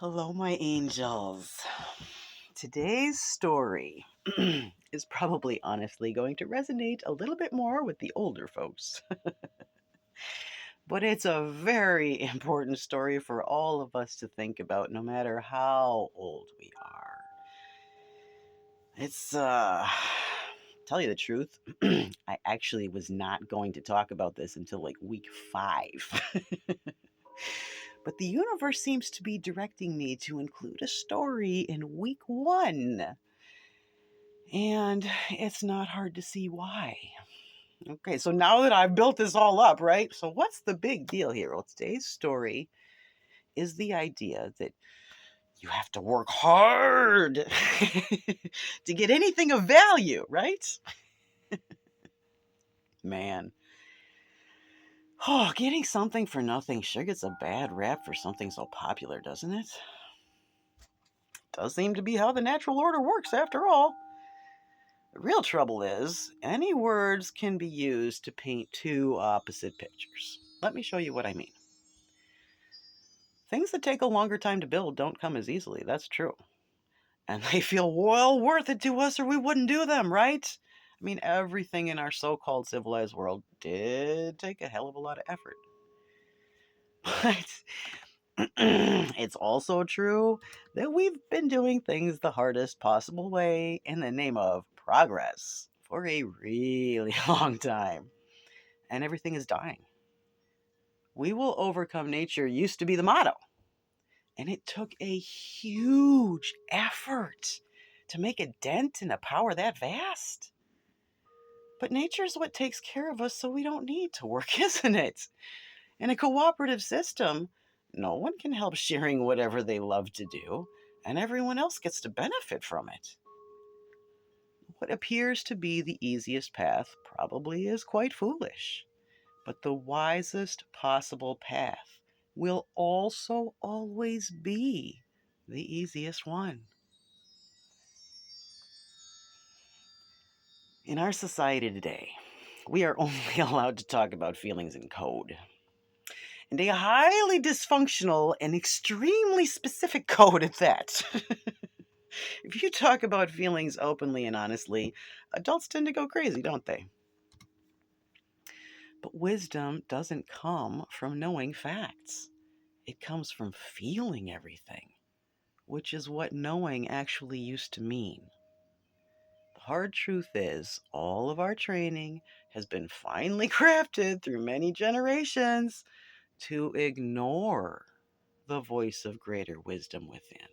Hello, my angels. Today's story is probably honestly going to resonate a little bit more with the older folks, but it's a very important story for all of us to think about, no matter how old we are. Tell you the truth, I actually was not going to talk about this until like week 5. But the universe seems to be directing me to include a story in week 1. And it's not hard to see why. Okay, so now that I've built this all up, right? So what's the big deal here? Well, today's story is the idea that you have to work hard to get anything of value, right? Man. Oh, getting something for nothing sure gets a bad rap for something so popular, doesn't it? Does seem to be how the natural order works after all. The real trouble is, any words can be used to paint two opposite pictures. Let me show you what I mean. Things that take a longer time to build don't come as easily, that's true. And they feel well worth it to us or we wouldn't do them, right? I mean, everything in our so-called civilized world did take a hell of a lot of effort. But it's also true that we've been doing things the hardest possible way in the name of progress for a really long time. And everything is dying. We will overcome nature used to be the motto. And it took a huge effort to make a dent in a power that vast. But nature's what takes care of us, so we don't need to work, isn't it? In a cooperative system, no one can help sharing whatever they love to do, and everyone else gets to benefit from it. What appears to be the easiest path probably is quite foolish. But the wisest possible path will also always be the easiest one. In our society today, we are only allowed to talk about feelings in code. And a highly dysfunctional and extremely specific code at that. If you talk about feelings openly and honestly, adults tend to go crazy, don't they? But wisdom doesn't come from knowing facts. It comes from feeling everything, which is what knowing actually used to mean. The hard truth is, all of our training has been finely crafted through many generations to ignore the voice of greater wisdom within.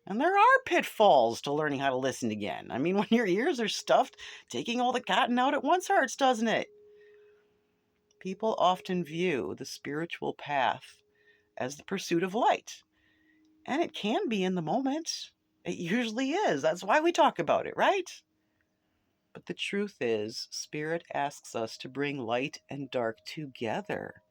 And there are pitfalls to learning how to listen again. I mean, when your ears are stuffed, taking all the cotton out at once hurts, doesn't it? People often view the spiritual path as the pursuit of light. And it can be in the moment. It usually is. That's why we talk about it, right? But the truth is, Spirit asks us to bring light and dark together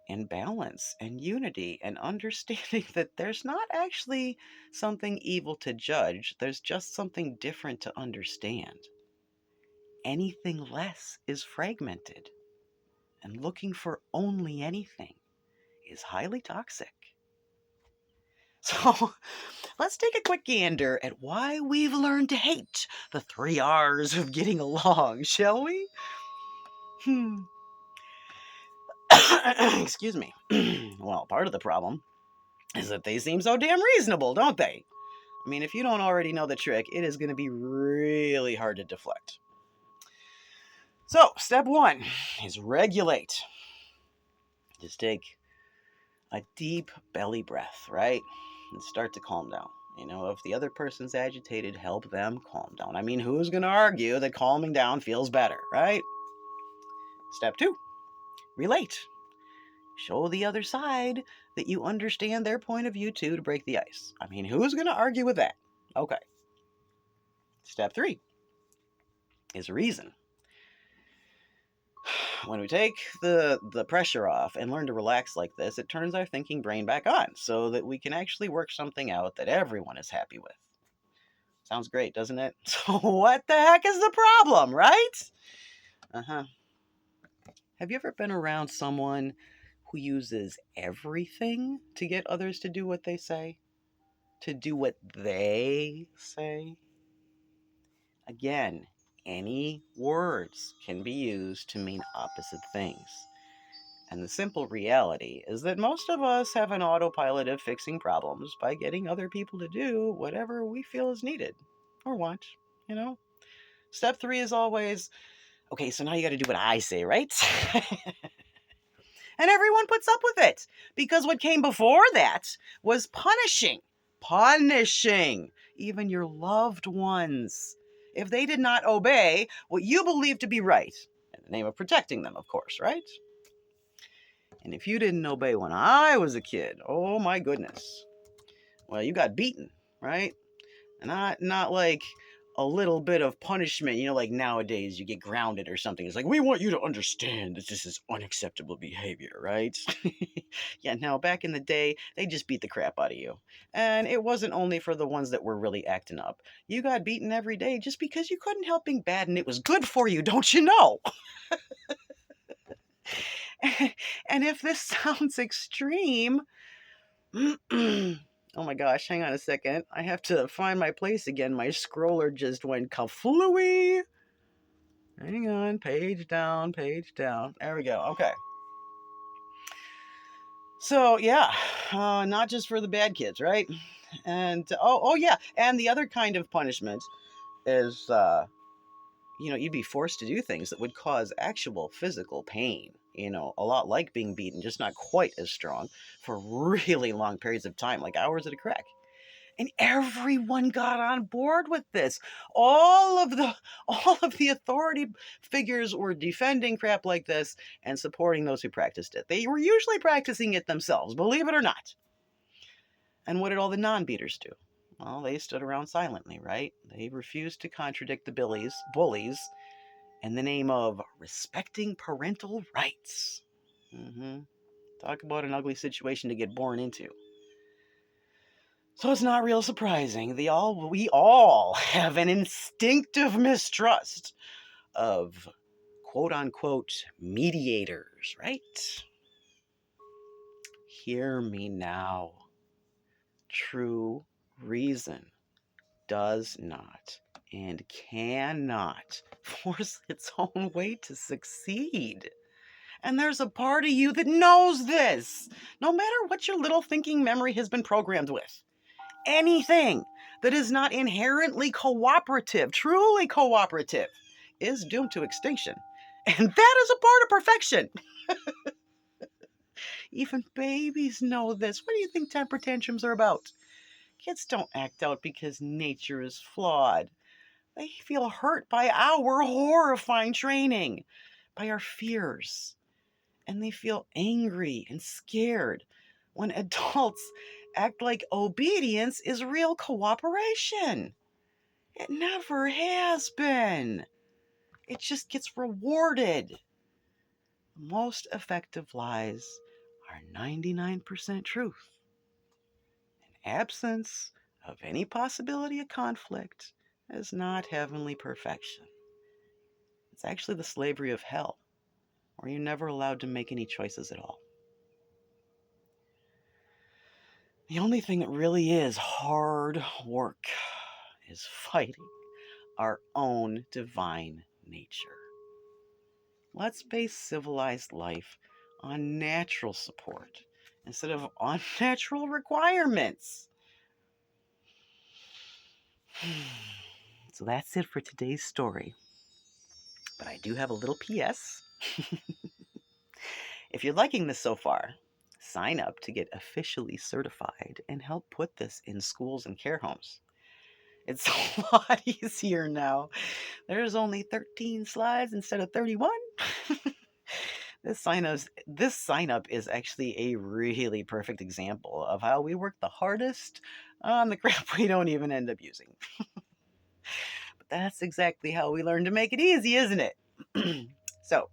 in balance and unity and understanding that there's not actually something evil to judge, there's just something different to understand. Anything less is fragmented, and looking for only anything is highly toxic. So let's take a quick gander at why we've learned to hate the 3 R's of getting along, shall we? Excuse me. Well, part of the problem is that they seem so damn reasonable, don't they? I mean, if you don't already know the trick, it is going to be really hard to deflect. So, step 1 is regulate. Just take a deep belly breath, right? And start to calm down. You know, if the other person's agitated, help them calm down. I mean, who's going to argue that calming down feels better, right? Step 2, relate. Show the other side that you understand their point of view too to break the ice. I mean, who's going to argue with that? Okay. Step 3 is reason. When we take the pressure off and learn to relax like this, it turns our thinking brain back on so that we can actually work something out that everyone is happy with. Sounds great, doesn't it? So what the heck is the problem, right? Have you ever been around someone who uses everything to get others to do what they say, to do what they say. Again, any words can be used to mean opposite things. And the simple reality is that most of us have an autopilot of fixing problems by getting other people to do whatever we feel is needed or want, you know? Step 3 is always, okay, so now you got to do what I say, right? And everyone puts up with it because what came before that was punishing even your loved ones if they did not obey what you believe to be right in the name of protecting them, of course, right? And if you didn't obey when I was a kid, oh my goodness, well, you got beaten, right? Not like a little bit of punishment, like nowadays you get grounded or something. It's like, we want you to understand that this is unacceptable behavior, right? Yeah, now back in the day, they just beat the crap out of you. And it wasn't only for the ones that were really acting up. You got beaten every day just because you couldn't help being bad and it was good for you, don't you know? And if this sounds extreme, oh my gosh, hang on a second. I have to find my place again. My scroller just went kaflooey. Hang on, page down, page down. There we go. Okay. So, yeah, not just for the bad kids, right? And, oh yeah, and the other kind of punishment is, you'd be forced to do things that would cause actual physical pain. A lot like being beaten, just not quite as strong for really long periods of time, like hours at a crack. And everyone got on board with this. All of the authority figures were defending crap like this and supporting those who practiced it. They were usually practicing it themselves, believe it or not. And what did all the non-beaters do? Well, they stood around silently, right? They refused to contradict the bullies, in the name of respecting parental rights. Talk about an ugly situation to get born into. So it's not real surprising. We all have an instinctive mistrust of quote unquote mediators, right? Hear me now. True reason does not and cannot force its own way to succeed. And there's a part of you that knows this, no matter what your little thinking memory has been programmed with. Anything that is not inherently cooperative, truly cooperative, is doomed to extinction. And that is a part of perfection. Even babies know this. What do you think temper tantrums are about? Kids don't act out because nature is flawed. They feel hurt by our horrifying training, by our fears. And they feel angry and scared when adults act like obedience is real cooperation. It never has been. It just gets rewarded. Most effective lies are 99% truth. An absence of any possibility of conflict is not heavenly perfection. It's actually the slavery of hell, where you're never allowed to make any choices at all. The only thing that really is hard work is fighting our own divine nature. Let's base civilized life on natural support instead of unnatural requirements. So that's it for today's story. But I do have a little PS. If you're liking this so far, sign up to get officially certified and help put this in schools and care homes. It's a lot easier now. There's only 13 slides instead of 31. This sign up is actually a really perfect example of how we work the hardest on the crap we don't even end up using. But that's exactly how we learn to make it easy, isn't it? So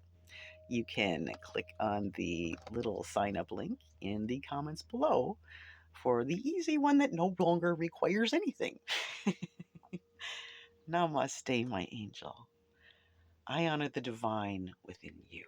you can click on the little sign up link in the comments below for the easy one that no longer requires anything. Namaste, my angel. I honor the divine within you.